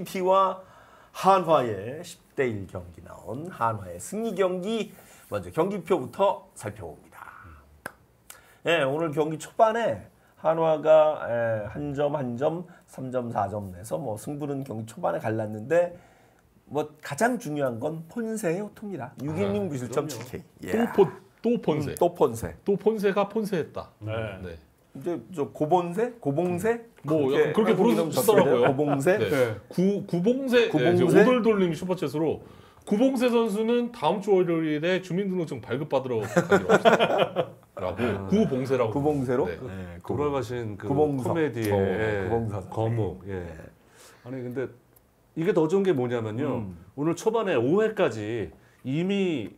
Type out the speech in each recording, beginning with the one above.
KT와 한화의 10대1 경기 나온 한화의 승리 경기 먼저 경기표부터 살펴봅니다. 예, 오늘 경기 초반에 한화가 한 점 한 점 3점 4점 내서 뭐 승부는 경기 초반에 갈랐는데 뭐 가장 중요한 건 폰세의 호투입니다. 6이닝 무실점 7K. 또 폰세. 또 폰세. 또 폰세가 폰세했다. 네. 네. 이제 저 고본세, 고봉세 뭐 약간 그렇게 부르시더라고요. 고봉세. 네. 구봉세. 구봉세? 네, 오돌돌님 슈퍼챗으로 구봉세 선수는 다음 주 월요일에 주민등록증 발급받으러 가기로 합시다. 라고 구봉세라고. 구봉세로? 네. 네, 돌아가신 그 구봉서. 코미디의 구봉서. 거목. 예. 아니 근데 이게 더 좋은 게 뭐냐면요. 오늘 초반에 5회까지 이미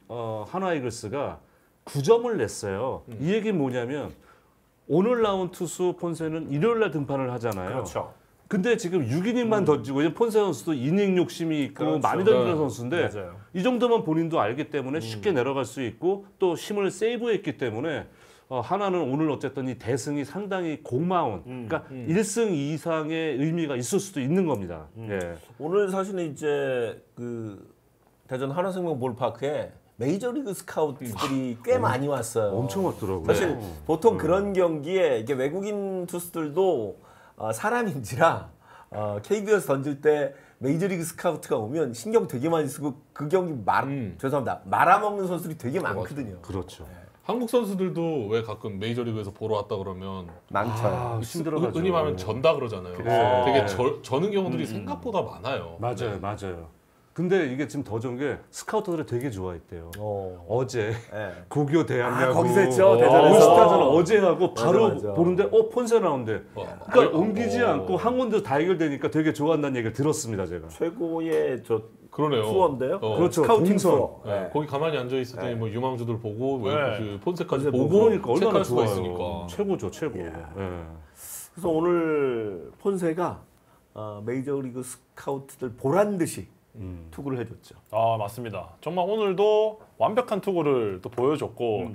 한화 이글스가 9점을 냈어요. 이 얘기는 뭐냐면 오늘 나온 투수 폰세는 일요일 날 등판을 하잖아요. 그렇죠. 근데 지금 6이닝만 던지고 이제 폰세 선수도 이닝 욕심이 있고 그렇죠. 많이 던지는 선수인데 맞아요. 이 정도면 본인도 알기 때문에 쉽게 내려갈 수 있고 또 힘을 세이브했기 때문에 하나는 오늘 어쨌든 이 대승이 상당히 고마운 그러니까 1승 이상의 의미가 있을 수도 있는 겁니다. 예. 오늘 사실은 이제 그 대전 한화생명 볼파크에 메이저리그 스카우트들이 꽤 많이 왔어요. 엄청 왔더라고요. 사실 보통 그런 경기에 이게 외국인 투수들도 사람인지라 KBO에서 던질 때 메이저리그 스카우트가 오면 신경 되게 많이 쓰고 그 경기 죄송합니다. 말아먹는 선수들이 되게 많거든요. 그렇죠. 한국 선수들도 왜 가끔 메이저리그에서 보러 왔다 그러면 많죠. 힘들어가지고. 흔히 말하면 전다 그러잖아요. 되게 저는 경우들이 생각보다 많아요. 맞아요, 맞아요. 근데 이게 지금 더 좋은 게 스카우터들이 되게 좋아했대요. 어제 네. 고교 대학야구 거기서 했죠, 대전에서. 올스타전 어제 하고 바로 맞아. 보는데 폰세 나온대. 그러니까 옮기지 않고 한 군데 다 해결되니까 되게 좋아한다는 얘기를 들었습니다, 제가. 최고의 저 그러네요. 투어인데요. 그렇죠. 스카우팅 동선. 투어. 네. 거기 가만히 앉아 있었더니 뭐 유망주들 보고 그 폰세까지 폰세 보고 그러니까 얼마나 체크할 수가 좋아요. 있으니까. 최고죠, 최고. 예. 그래서 오늘 폰세가 메이저리그 스카우트들 보란 듯이 투구를 해줬죠. 아 맞습니다. 정말 오늘도 완벽한 투구를 또 보여줬고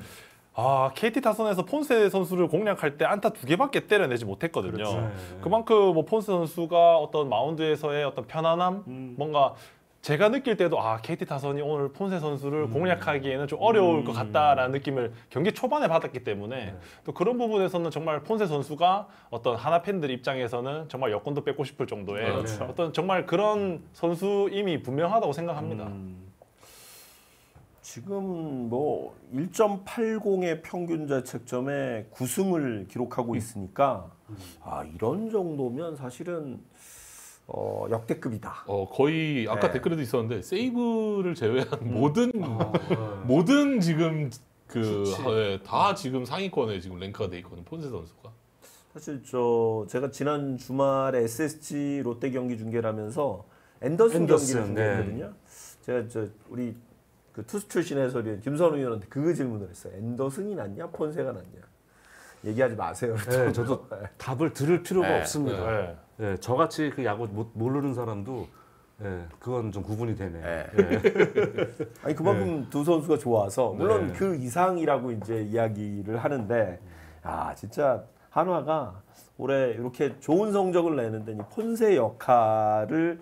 KT 타선에서 폰세 선수를 공략할 때 안타 2개밖에 때려내지 못했거든요. 그렇죠. 그만큼 뭐 폰세 선수가 어떤 마운드에서의 어떤 편안함, 뭔가 제가 느낄 때도 KT 타선이 오늘 폰세 선수를 공략하기에는 좀 어려울 것 같다라는 느낌을 경기 초반에 받았기 때문에 또 그런 부분에서는 정말 폰세 선수가 어떤 하나 팬들 입장에서는 정말 여권도 뺏고 싶을 정도의 어떤 정말 그런 선수임이 분명하다고 생각합니다. 지금 뭐 1.80의 평균 자책점에 9승을 기록하고 있으니까 이런 정도면 사실은 역대급이다. 거의 아까 네. 댓글에도 있었는데 세이브를 제외한 모든 지금 다 지금 상위권에 지금 랭크가 돼 있거든요. 폰세 선수가. 사실 제가 지난 주말에 SSG 롯데 경기 중계를 하면서 앤더슨 경기를 중계했거든요. 제가 우리 그 투수 출신 해설위원 김선우 의원한테 그 질문을 했어요. 앤더슨이 낫냐, 폰세가 낫냐? 얘기하지 마세요. 네, 저도 답을 들을 필요가 없습니다. 네. 예, 저같이 그 야구 모르는 사람도 그건 좀 구분이 되네. 아니 그만큼 두 선수가 좋아서 물론 그 이상이라고 이제 이야기를 하는데 진짜 한화가 올해 이렇게 좋은 성적을 내는데 이 폰세 역할을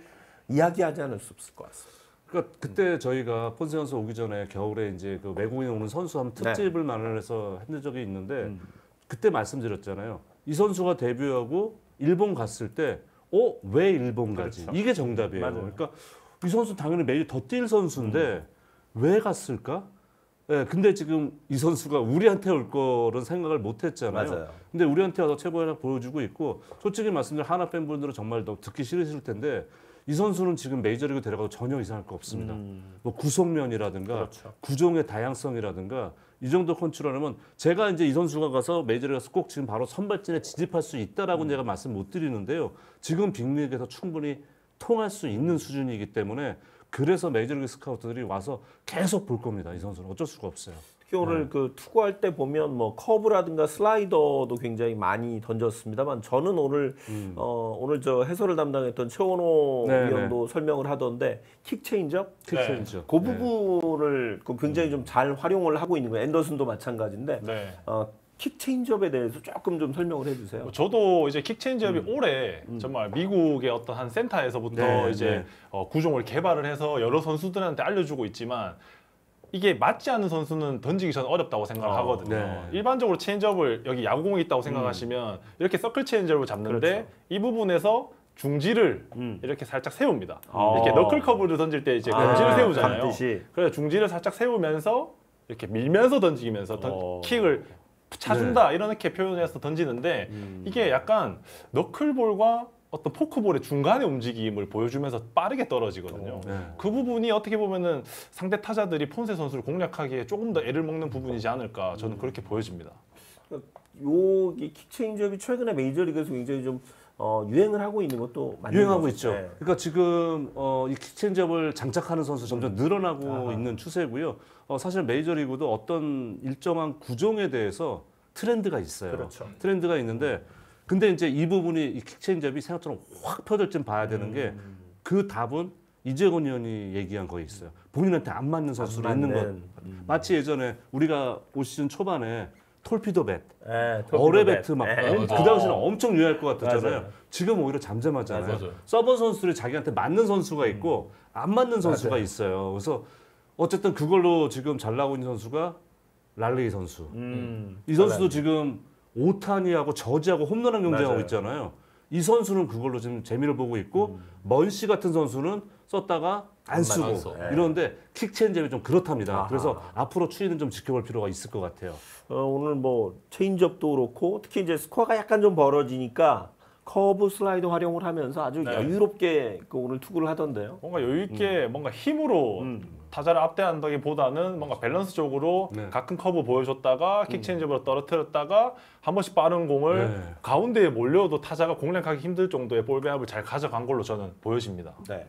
이야기하지 않을 수 없을 것 같습니다. 그러니까 그때 저희가 폰세 선수 오기 전에 겨울에 이제 그 외국인 오는 선수 한 특집을 마련해서 했던 적이 있는데 그때 말씀드렸잖아요. 이 선수가 데뷔하고 일본 갔을 때 왜 일본 가지? 그렇죠. 이게 정답이에요. 맞아요. 그러니까 이 선수 당연히 메이저 더 뛸 선수인데 왜 갔을까? 근데 지금 이 선수가 우리한테 올 거는 생각을 못 했잖아요. 맞아요. 근데 우리한테 와서 최고의 활약 보여주고 있고 솔직히 말씀드리면 하나 팬분들은 정말 더 듣기 싫으실 텐데 이 선수는 지금 메이저리그 데려가도 전혀 이상할 거 없습니다. 뭐 구속면이라든가 그렇죠. 구종의 다양성이라든가 이 정도 컨트롤하면 제가 이제 이 선수가 가서 메이저리그 가서 꼭 지금 바로 선발진에 진입할 수 있다라고는 제가 말씀 못 드리는데요. 지금 빅리그에서 충분히 통할 수 있는 수준이기 때문에 그래서 메이저리그 스카우트들이 와서 계속 볼 겁니다. 이 선수는 어쩔 수가 없어요. 특히 오늘 그 투구할 때 보면 뭐 커브라든가 슬라이더도 굉장히 많이 던졌습니다만 저는 오늘 오늘 저 해설을 담당했던 최원호 위원도 설명을 하던데 킥 체인지업, 킥체인지죠. 그 부분을 굉장히 좀 잘 활용을 하고 있는 거예요. 앤더슨도 마찬가지인데 킥 체인지업에 대해서 조금 좀 설명을 해주세요. 저도 이제 킥 체인지업이 올해 정말 미국의 어떤 한 센터에서부터 네, 이제 네. 구종을 개발을 해서 여러 선수들한테 알려주고 있지만 이게 맞지 않는 선수는 던지기 전 어렵다고 생각을 하거든요. 네. 일반적으로 체인지업을 여기 야구공이 있다고 생각하시면 이렇게 서클 체인지업을 잡는데 그렇죠. 이 부분에서 중지를 이렇게 살짝 세웁니다. 아. 이렇게 너클 커브를 던질 때 이제 중지를 세우잖아요. 감듯이. 그래서 중지를 살짝 세우면서 이렇게 밀면서 던지면서 킥을 차준다 이렇게 표현해서 던지는데 이게 약간 너클볼과 어떤 포크볼의 중간의 움직임을 보여주면서 빠르게 떨어지거든요. 네. 그 부분이 어떻게 보면은 상대 타자들이 폰세 선수를 공략하기에 조금 더 애를 먹는 부분이지 않을까 저는 그렇게 보여집니다. 요킥 체인지업이 최근에 메이저리그에서 굉장히 좀 유행을 하고 있는 것도 맞는 유행하고 거죠. 있죠. 네. 그러니까 지금 이 킥체인지업을 장착하는 선수 점점 늘어나고 있는 추세고요. 사실 메이저리그도 어떤 일정한 구종에 대해서 트렌드가 있어요. 그렇죠. 트렌드가 있는데 근데 이제 이 부분이 이 킥체인지업이 생각처럼 확 펴질 좀 봐야 되는 게 그 답은 이재건 의원이 얘기한 거에 있어요. 본인한테 안 맞는 선수로 있는 것. 마치 예전에 우리가 올 시즌 초반에 톨피도 뱃, 어뢰 배트 막 그 당시에는 엄청 유행할 것 같았잖아요. 맞아요. 지금 오히려 잠잠하잖아요. 맞아요. 서버 선수들이 자기한테 맞는 선수가 있고 안 맞는 선수가 맞아요. 있어요. 그래서 어쨌든 그걸로 지금 잘 나오고 있는 선수가 랄레이 선수. 이 선수도 지금 오타니하고 저지하고 홈런왕 경쟁하고 맞아요. 있잖아요. 이 선수는 그걸로 지금 재미를 보고 있고 먼시 같은 선수는 썼다가 안 쓰고 안 써. 이러는데 킥 체인지업이 좀 그렇답니다. 아하. 그래서 앞으로 추이는 좀 지켜볼 필요가 있을 것 같아요. 오늘 뭐 체인지업도 그렇고 특히 이제 스코어가 약간 좀 벌어지니까 커브 슬라이더 활용을 하면서 아주 네. 여유롭게 오늘 투구를 하던데요. 뭔가 여유 있게 뭔가 힘으로 타자를 압대한다기보다는 뭔가 밸런스적으로 네. 가끔 커브 보여줬다가 킥 체인지업으로 떨어뜨렸다가 한 번씩 빠른 공을 네. 가운데에 몰려도 타자가 공략하기 힘들 정도의 볼 배합을 잘 가져간 걸로 저는 보여집니다. 네.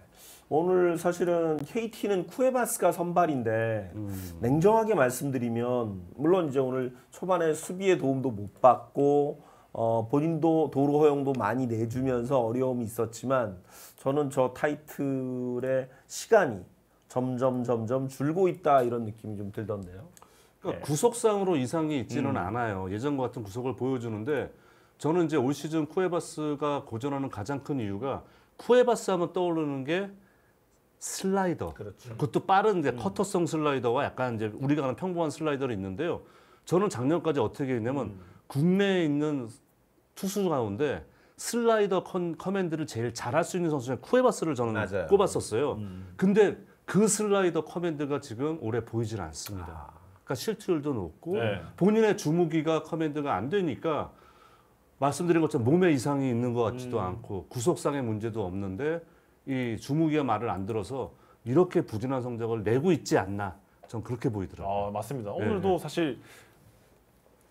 오늘 사실은 KT는 쿠에바스가 선발인데 냉정하게 말씀드리면 물론 이제 오늘 초반에 수비의 도움도 못 받고 본인도 도루 허용도 많이 내주면서 어려움이 있었지만 저는 저 타이틀의 시간이 점점 줄고 있다 이런 느낌이 좀 들던데요. 그러니까 구속상으로 이상이 있지는 않아요. 예전과 같은 구속을 보여주는데 저는 이제 올 시즌 쿠에바스가 고전하는 가장 큰 이유가 쿠에바스 하면 떠오르는 게 슬라이더. 그렇죠. 그것도 빠른 이제 커터성 슬라이더와 약간 이제 우리가 아는 평범한 슬라이더가 있는데요. 저는 작년까지 어떻게 했냐면 국내에 있는 투수 가운데 슬라이더 커맨드를 제일 잘할 수 있는 선수는 쿠에바스를 저는 맞아요. 꼽았었어요. 근데 그 슬라이더 커맨드가 지금 올해 보이질 않습니다. 그러니까 실투율도 높고 네. 본인의 주무기가 커맨드가 안 되니까 말씀드린 것처럼 몸에 이상이 있는 것 같지도 않고 구속상의 문제도 없는데 이 주무기가 말을 안 들어서 이렇게 부진한 성적을 내고 있지 않나 전 그렇게 보이더라고요. 맞습니다. 네, 오늘도 사실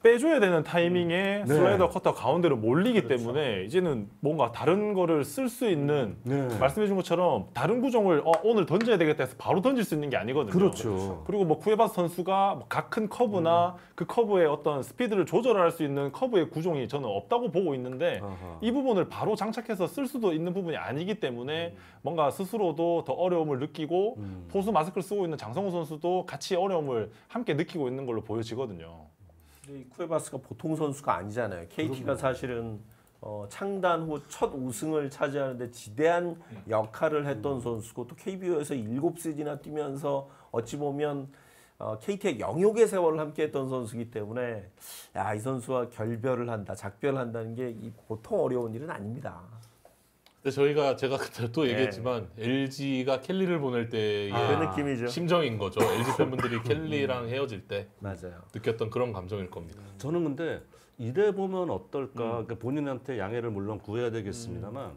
빼줘야 되는 타이밍에 네. 슬라이더 커터 가운데로 몰리기 때문에 이제는 뭔가 다른 거를 쓸 수 있는 네. 말씀해준 것처럼 다른 구종을 오늘 던져야 되겠다 해서 바로 던질 수 있는 게 아니거든요. 그렇죠. 그리고 뭐 쿠에바스 선수가 뭐 각큰 커브나 그 커브의 어떤 스피드를 조절할 수 있는 커브의 구종이 저는 없다고 보고 있는데 아하. 이 부분을 바로 장착해서 쓸 수도 있는 부분이 아니기 때문에 뭔가 스스로도 더 어려움을 느끼고 포수 마스크를 쓰고 있는 장성호 선수도 같이 어려움을 함께 느끼고 있는 걸로 보여지거든요. 이 쿠에바스가 보통 선수가 아니잖아요. KT가 사실은 창단 후 첫 우승을 차지하는데 지대한 역할을 했던 선수고 또 KBO에서 7시즌이나 뛰면서 어찌 보면 KT의 영역의 세월을 함께했던 선수이기 때문에 이 선수와 결별을 한다, 작별을 한다는 게 보통 어려운 일은 아닙니다. 근데 제가 그때 또 얘기했지만 LG가 켈리를 보낼 때의 그 느낌이죠. 심정인 거죠. LG 팬분들이 켈리랑 헤어질 때 맞아요. 느꼈던 그런 감정일 겁니다. 저는 근데 이래 보면 어떨까? 그러니까 본인한테 양해를 물론 구해야 되겠습니다만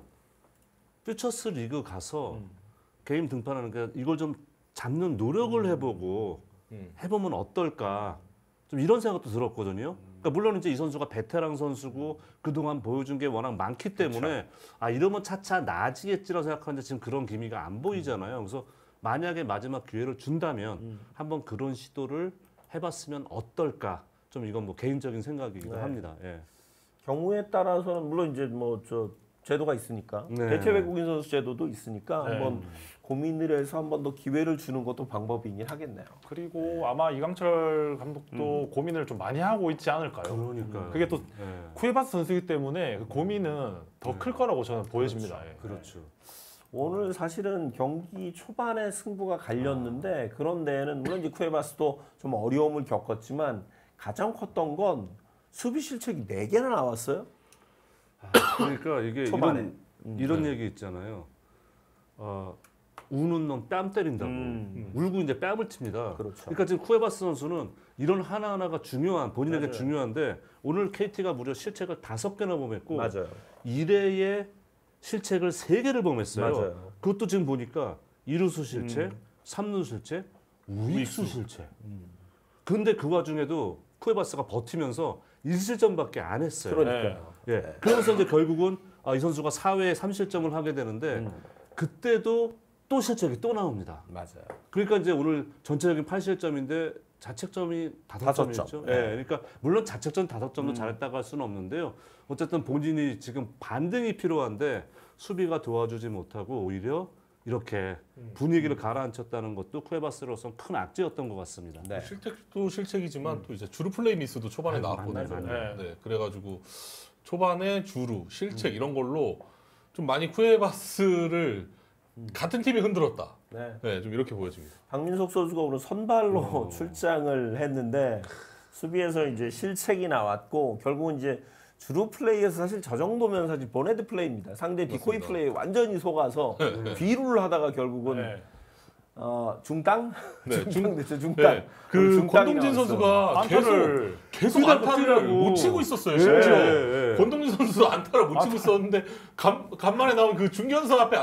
퓨처스 리그 가서 게임 등판하는 게 이걸 좀 잡는 노력을 해보고 해보면 어떨까? 좀 이런 생각도 들었거든요. 그러니까 물론 이제 이 선수가 베테랑 선수고 그동안 보여준 게 워낙 많기 때문에 이러면 차차 나아지겠지라고 생각하는데 지금 그런 기미가 안 보이잖아요. 그래서 만약에 마지막 기회를 준다면 한번 그런 시도를 해봤으면 어떨까? 좀 이건 뭐 개인적인 생각이기도 네. 합니다. 예. 경우에 따라서는 물론 이제 제도가 있으니까 네. 대체 외국인 선수 제도도 있으니까 네. 한번 고민을 해서 한 번 더 기회를 주는 것도 방법이긴 하겠네요. 그리고 아마 이강철 감독도 고민을 좀 많이 하고 있지 않을까요? 그러니까 그게 또 네. 쿠에바스 선수이기 때문에 그 고민은 더 클 거라고 저는 보여집니다. 예. 그렇죠. 오늘 사실은 경기 초반에 승부가 갈렸는데 그런 데에는 물론 이제 쿠에바스도 좀 어려움을 겪었지만 가장 컸던 건 수비 실책이 4개나 나왔어요. 그러니까 이게 초반에. 이런 얘기 있잖아요. 우는 놈 뺨 때린다고. 울고 이제 뺨을 칩니다. 그렇죠. 그러니까 지금 쿠에바스 선수는 이런 하나하나가 중요한 본인에게 맞아요. 중요한데 오늘 KT가 무려 실책을 5개나 범했고 맞아요. 1회에 실책을 3개를 범했어요. 맞아요. 그것도 지금 보니까 2루수 실책, 3루 실책, 우익수 실책. 근데 그 와중에도 쿠에바스가 버티면서 1실점밖에 안 했어요. 그러니까요. 예. 그러면서 이제 결국은 이 선수가 4회에 3실점을 하게 되는데 그때도 또 실책이 또 나옵니다. 맞아요. 그러니까 이제 오늘 전체적인 8실점인데 자책점이 5점이었죠. 네. 예. 그러니까 물론 자책점 5점도 잘했다고 할 수는 없는데요. 어쨌든 본인이 지금 반등이 필요한데 수비가 도와주지 못하고 오히려 이렇게 분위기를 가라앉혔다는 것도 쿠에바스로서는 큰 악재였던 것 같습니다. 네. 실책도 실책이지만 또 이제 주루 플레이 미스도 초반에 아이고, 나왔거든요. 맞네. 네, 그래가지고 초반에 주루 실책 이런 걸로 좀 많이 쿠에바스를 같은 팀이 흔들었다. 네. 네, 좀 이렇게 보여집니다. 박민석 선수가 오늘 선발로 출장을 했는데 수비에서 이제 실책이 나왔고 결국은 이제 주루 플레이에서 사실 저 정도면 사실 보네드 플레이입니다. 상대 디코이 맞습니다. 플레이에 완전히 속아서 뒤루를 하다가 결국은 네. 중땅? 네, 중땅 됐죠, 중땅. 네, 그 중땅이 권동진 나왔어요. 선수가 안타를 계속 안타를 못 치고 있었어요. 심지어 예, 예. 권동진 선수도 안타를 못 치고 있었는데 간만에 나온 그 중견수 앞에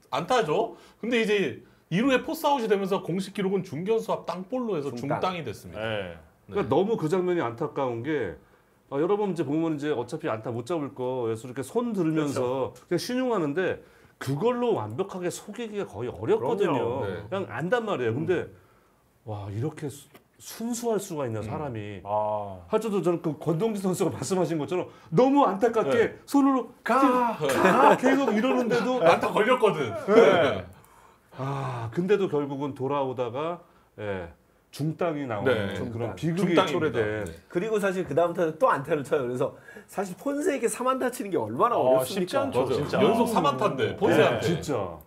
안타죠. 근데 이제 2루에 포스아웃이 되면서 공식 기록은 중견수 앞 땅볼로 해서 중땅. 중땅이 됐습니다. 네. 그러니까 너무 그 장면이 안타까운 게 여러분 이제 보면 이제 어차피 안타 못 잡을 거 그래서 이렇게 손 들면서 그냥 신용하는데 그걸로 완벽하게 속이기가 거의 어렵거든요. 그럼요. 네. 그냥 안단 말이에요. 근데 와 이렇게 순수할 수가 있나 사람이. 아, 하여튼 저는 그 권동진 선수가 말씀하신 것처럼 너무 안타깝게 네. 손으로 가 계속 이러는데도 안타 걸렸거든. 근데도 결국은 돌아오다가 중땅이 나오는 네. 그런 비극이 중땅입니다. 초래된. 네. 그리고 사실 그 다음부터 또 안타를 쳐요. 그래서 사실 폰세에게 3안타 치는 게 얼마나 쉽지 어렵습니까? 않죠. 맞아요. 진짜. 연속 3안타인데 폰세한테. 진짜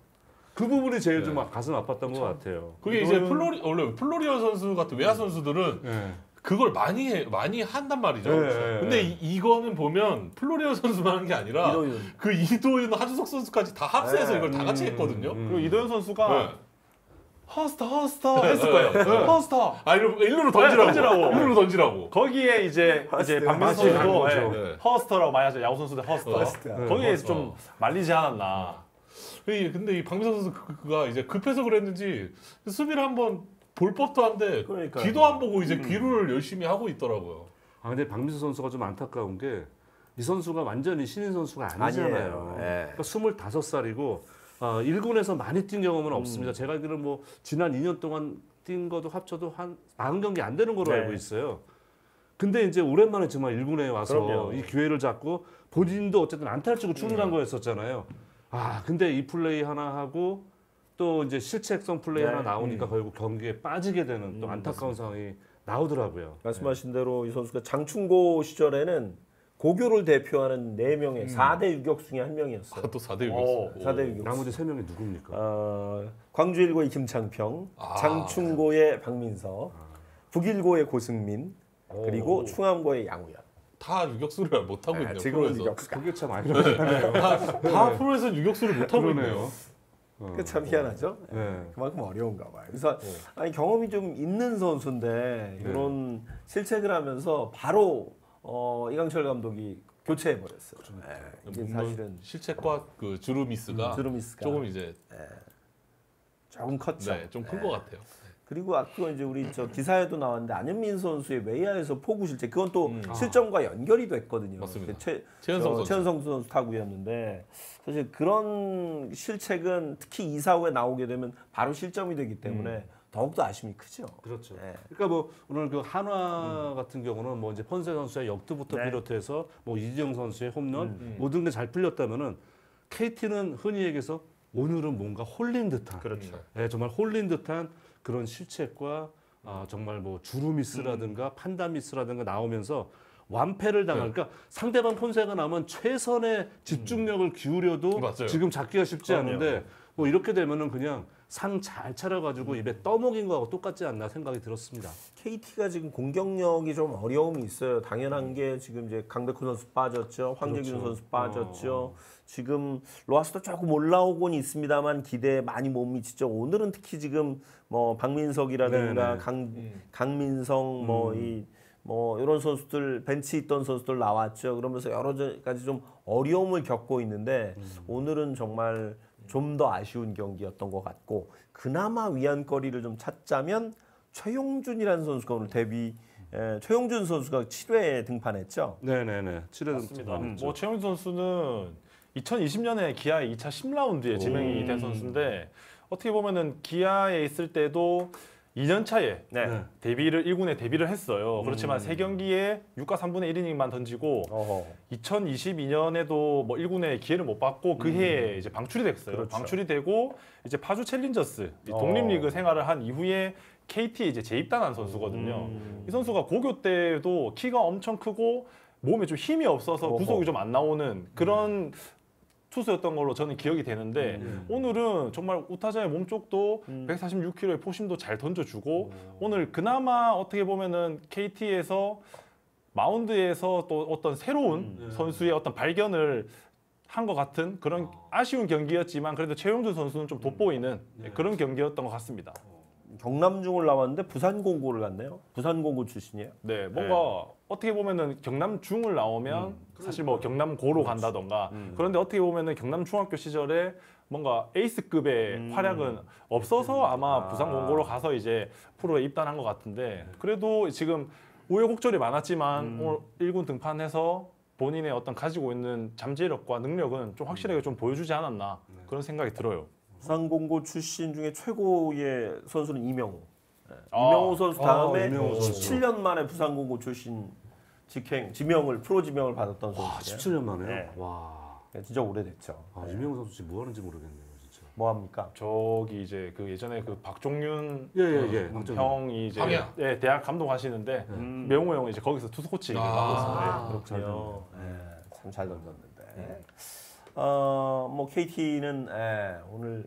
그 부분이 제일 네. 좀 가슴 아팠던 것 같아요. 그게 이제 원래 플로리어 선수 같은 외야 선수들은 네. 그걸 많이 한단 말이죠. 네. 근데 이거는 보면 플로리어 선수만 한 게 아니라 이도윤. 그 이도윤, 하주석 선수까지 다 합세해서 네. 이걸 다 같이 했거든요. 그리고 이도현 선수가 네. 허스터 했을 거예요. 허스터. 아 일루로 던지라고. 일루로 던지라고. 거기에 이제 허스트. 박민수 맞아요. 선수도 맞아요. 네. 허스터라고 많이 하죠. 야구 선수들 허스터. 허스트. 거기에 허스터. 좀 말리지 않았나. 근데 이 박민석 선수 그가 이제 급해서 그랬는지 수비를 한번 볼 법도 한데 그러니까요. 귀도 안 보고 이제 귀를 열심히 하고 있더라고요. 근데 박민수 선수가 좀 안타까운 게 이 선수가 완전히 신인 선수가 아니잖아요. 아니에요. 예. 그러니까 25살이고 1군에서 많이 뛴 경험은 없습니다. 제가 알기로는 뭐 지난 2년 동안 뛴 것도 합쳐도 한 40경기 안 되는 걸로 네. 알고 있어요. 근데 이제 오랜만에 정말 1군에 와서 그럼요. 이 기회를 잡고 본인도 어쨌든 안타를 치고 출근한 거였었잖아요. 근데 이 플레이 하나 하고 또 이제 실책성 플레이 네. 하나 나오니까 결국 경기에 빠지게 되는 또 안타까운 상황이 나오더라고요. 말씀하신 대로 이 선수가 장충고 시절에는 고교를 대표하는 4명의 4대 유격수 중에 한 명이었어요. 또 4대 6이었어. 4대 유격수. 나머지 3명이 누굽니까? 광주 1고의 김창평, 장충고의 박민석, 북일고의 고승민, 그리고 충암고의 양우현. 다 유격수를 못 하고 있네요. 지금은 프로에서. 유격수가. 그게 참 아니네요. 다 프로에서 유격수를 못 하고 있네요. 그 참 희한하죠. 네. 그만큼 어려운가 봐요. 그래서 아니 경험이 좀 있는 선수인데 이런 실책을 하면서 바로 이강철 감독이 교체해 버렸어요. 이게 물론 사실은 실책과 그 주루 미스가 드루미스가 조금 이제 조금 컸죠. 좀 큰 것 같아요. 그리고 아까 이제 우리 저 기사에도 나왔는데 안현민 선수의 외야에서 포구 실책 그건 또 실점과 연결이 됐거든요. 맞습니다. 그 최현성 선수. 최현성 선수 타구였는데 사실 그런 실책은 특히 2, 4후에 나오게 되면 바로 실점이 되기 때문에 더욱더 아쉬움이 크죠. 그렇죠. 네. 그러니까 뭐 오늘 그 한화 같은 경우는 뭐 이제 폰세 선수의 역투부터 네. 비롯해서 뭐 이지영 선수의 홈런 모든 게 잘 풀렸다면은 KT는 흔히 얘기해서 오늘은 뭔가 홀린 듯한, 그렇죠. 네, 정말 홀린 듯한 그런 실책과 정말 뭐 주루 미스라든가 판단 미스라든가 나오면서 완패를 당할. 그러니까 상대방 폰세가 나오면 최선의 집중력을 기울여도 맞아요. 지금 잡기가 쉽지 그럼요. 않은데 뭐 이렇게 되면은 그냥 상 잘 차려가지고 입에 떠먹인 거하고 똑같지 않나 생각이 들었습니다. KT가 지금 공격력이 좀 어려움이 있어요. 당연한 게 지금 이제 강백호 선수 빠졌죠. 황재균 그렇죠. 선수 빠졌죠. 지금 로하스도 조금 올라오곤 있습니다만 기대에 많이 못 미치죠. 오늘은 특히 지금 뭐 박민석이라든가 네네. 강민성 뭐 이런 선수들 벤치 있던 선수들 나왔죠. 그러면서 여러 가지 좀 어려움을 겪고 있는데 오늘은 정말 좀 더 아쉬운 경기였던 것 같고 그나마 위안거리를 좀 찾자면 최용준이라는 선수가 오늘 최용준 선수가 7회에 등판했죠. 네네네. 7회 맞습니다. 등판했죠. 뭐 최용준 선수는 2020년에 기아의 2차 10라운드에 지명이 된 선수인데 어떻게 보면은 기아에 있을 때도 2년 차에 네. 1군에 데뷔를 했어요. 그렇지만 3경기에 6과 3분의 1이닝만 던지고 어허. 2022년에도 뭐 1군에 기회를 못 받고 그 해에 이제 방출이 됐어요. 그렇죠. 방출이 되고 이제 파주 챌린저스 독립리그 생활을 한 이후에 KT에 이제 재입단한 선수거든요. 이 선수가 고교 때도 키가 엄청 크고 몸에 좀 힘이 없어서 어허. 구속이 좀 안 나오는 그런 투수였던 걸로 저는 기억이 되는데 오늘은 정말 우타자의 몸쪽도 146kg의 포심도 잘 던져주고 오늘 그나마 어떻게 보면은 KT에서 마운드에서 또 어떤 새로운 선수의 어떤 발견을 한 것 같은 그런 아쉬운 경기였지만 그래도 최용준 선수는 좀 돋보이는 그런 경기였던 것 같습니다. 경남중을 나왔는데 부산공고를 갔네요. 부산공고 출신이에요. 네, 뭔가 어떻게 보면은 경남중을 나오면 사실 뭐 경남고로 간다던가 그런데 어떻게 보면은 경남중학교 시절에 뭔가 에이스급의 활약은 없어서 아마 부산공고로 가서 이제 프로에 입단한 것 같은데 그래도 지금 우여곡절이 많았지만 오늘 1군 등판해서 본인의 어떤 가지고 있는 잠재력과 능력은 좀 확실하게 좀 보여주지 않았나 그런 생각이 들어요. 부산공고 출신 중에 최고의 선수는 이명호. 이명호 선수 다음에 이명호 선수. 17년 만에 부산공고 출신 프로 지명을 받았던 와, 선수예요. 17년 만에요? 네. 와. 네, 진짜 오래됐죠. 이명호 선수 지금 뭐 하는지 모르겠네요, 진짜. 뭐 합니까? 저기 이제 그 예전에 그 박종윤 예. 형이 이제 황야. 네, 대학 감독하시는데 명호 형이 이제 거기서 투수 코치 맡고 있어요. 그렇군요. 참 잘 던졌는데. 뭐 KT는 오늘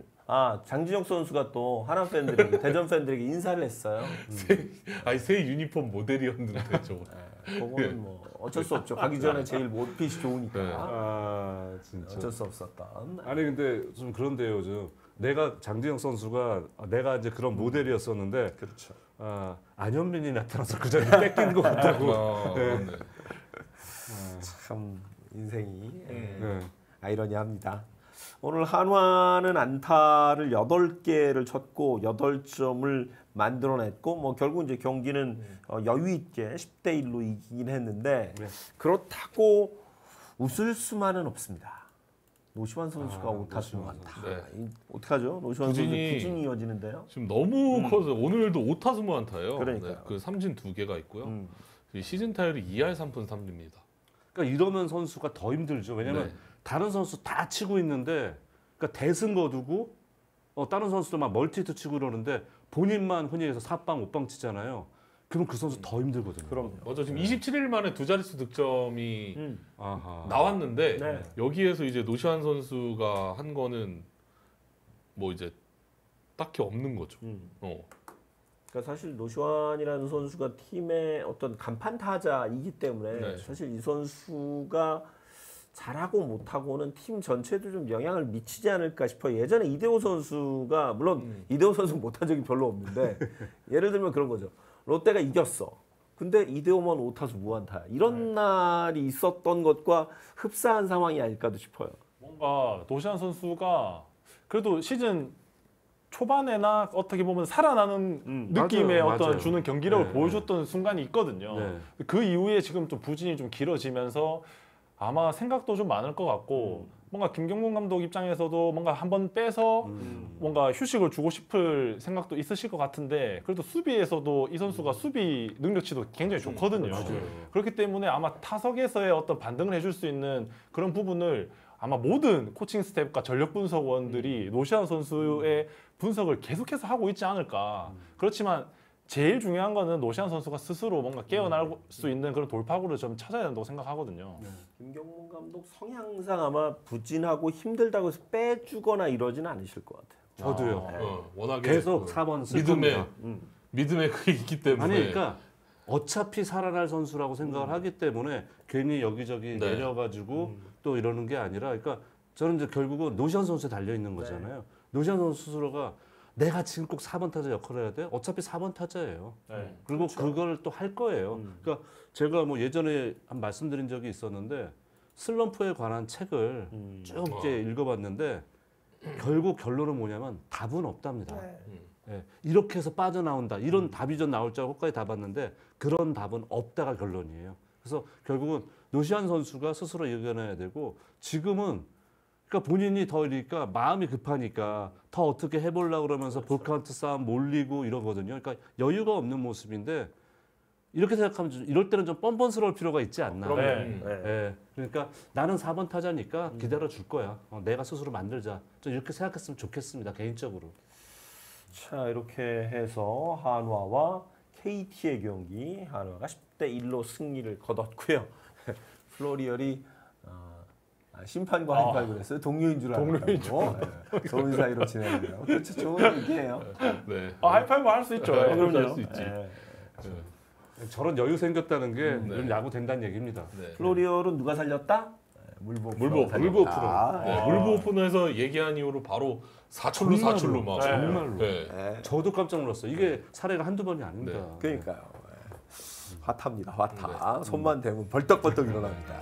장진혁 선수가 또 하나 팬들에게 대전 팬들에게 인사를 했어요. 새 유니폼 모델이었는데 저거. 그거는 뭐 어쩔 수 없죠. 가기 전에 제일 옷핏이 좋으니까 네. 진짜. 어쩔 수 없었던. 아니 근데 좀 그런데요, 좀 내가 장진영 선수가 내가 이제 그런 모델이었었는데 그렇죠. 안현민이 나타나서 그 자리 뺏긴 것 같다고. 맞네. 참 인생이 네. 아이러니합니다. 오늘 한화는 안타를 8개를 쳤고 8점을 만들어냈고 뭐 결국 이제 경기는 여유 있게 10대 1로 이기긴 했는데 네. 그렇다고 웃을 수만은 없습니다. 노시환 선수가 오타수 노시환 많다. 네. 어떡하죠? 노시환 선수 부진이- 부진이 이어지는데요. 지금 너무 커서 오늘도 5타수 무안타예요. 그러니까요. 그 삼진 2개가 있고요. 시즌 타율이 2할 3푼 3리입니다. 그러니까 이러면 선수가 더 힘들죠. 왜냐면 네. 다른 선수 다 치고 있는데, 그러니까 대승 거두고 다른 선수도 막 멀티히트 치고 그러는데 본인만 흔히 해서 4방 5방 치잖아요. 그럼 그 선수 더 힘들거든요. 그럼 맞아, 지금 27일 만에 두 자릿수 득점이 아하. 나왔는데 네. 여기에서 이제 노시환 선수가 한 거는 뭐 이제 딱히 없는 거죠. 그러니까 사실 노시환이라는 선수가 팀의 어떤 간판 타자이기 때문에 네. 사실 이 선수가 잘하고 못하고는 팀 전체도 좀 영향을 미치지 않을까 싶어요. 예전에 이대호 선수가 물론 이대호 선수는 못한 적이 별로 없는데 예를 들면 그런 거죠. 롯데가 이겼어. 근데 이대호만 5타수 무안타. 이런 날이 있었던 것과 흡사한 상황이 아닐까도 싶어요. 뭔가 노시환 선수가 그래도 시즌 초반에나 어떻게 보면 살아나는 느낌의 맞아요, 어떤 맞아요. 주는 경기력을 네, 보여줬던 순간이 있거든요. 네. 그 이후에 지금 좀 부진이 좀 길어지면서 아마 생각도 좀 많을 것 같고 뭔가 김경문 감독 입장에서도 뭔가 한번 빼서 뭔가 휴식을 주고 싶을 생각도 있으실 것 같은데 그래도 수비에서도 이 선수가 수비 능력치도 굉장히 좋거든요. 그렇기 때문에 아마 타석에서의 어떤 반등을 해줄 수 있는 그런 부분을 아마 모든 코칭 스태프과 전력 분석원들이 노시안 선수의 분석을 계속해서 하고 있지 않을까. 그렇지만 제일 중요한 거는 노시안 선수가 스스로 뭔가 깨어날 수 있는 그런 돌파구를 좀 찾아야 된다고 생각하거든요. 김경문 감독 성향상 아마 부진하고 힘들다고 해서 빼주거나 이러지는 않으실 것 같아요. 저도요. 워낙에 계속 그 4번 쓸 믿음에 겁니다. 믿음에 그게 있기 때문에. 아니 그러니까 어차피 살아날 선수라고 생각을 하기 때문에 괜히 여기저기 네. 내려가지고 또 이러는 게 아니라 그러니까 저는 이제 결국은 노시안 선수에 달려 있는 거잖아요. 노시안 선수 스스로가 내가 지금 꼭 4번 타자 역할을 해야 돼? 어차피 4번 타자예요. 네. 그리고 그걸 또 할 거예요. 그러니까 제가 뭐 예전에 한 말씀드린 적이 있었는데 슬럼프에 관한 책을 쭉 이제 읽어봤는데 결국 결론은 뭐냐면 답은 없답니다. 예, 이렇게 해서 빠져나온다. 이런 답이 좀 나올 줄 알고 끝까지 다 봤는데 그런 답은 없다가 결론이에요. 그래서 결국은 노시안 선수가 스스로 이겨내야 되고 지금은 그러니까 본인이 더 이러니까 마음이 급하니까 더 어떻게 해보려고 그러면서 볼카운트 싸움 몰리고 이러거든요. 그러니까 여유가 없는 모습인데 이렇게 생각하면 이럴 때는 좀 뻔뻔스러울 필요가 있지 않나. 네. 예, 그러니까 나는 4번 타자니까 기다려 줄 거야. 내가 스스로 만들자. 좀 이렇게 생각했으면 좋겠습니다. 개인적으로. 자, 이렇게 해서 한화와 KT의 경기 한화가 10대 1로 승리를 거뒀고요. 플로리얼이 심판과 하이파이브를 했어요. 동료인 줄 알고. 좋은 사이로 지내네요. 그렇죠. 좋은 얘기예요. 네. 하이파이브 할 수 있죠. 그럼요. 할수 있지. 네. 저런 여유 생겼다는 게 네. 이런 야구 된다는 얘기입니다. 네. 플로리얼은 누가 살렸다? 물보 물보 살렸다. 네. 물보 오픈에서 얘기한 이후로 바로 사출루 막. 정말로. 네. 저도 깜짝 놀랐어요. 이게 사례가 한두 번이 아닙니다. 네. 그러니까요. 핫합니다. 핫하. 손만 대면 벌떡벌떡 일어납니다.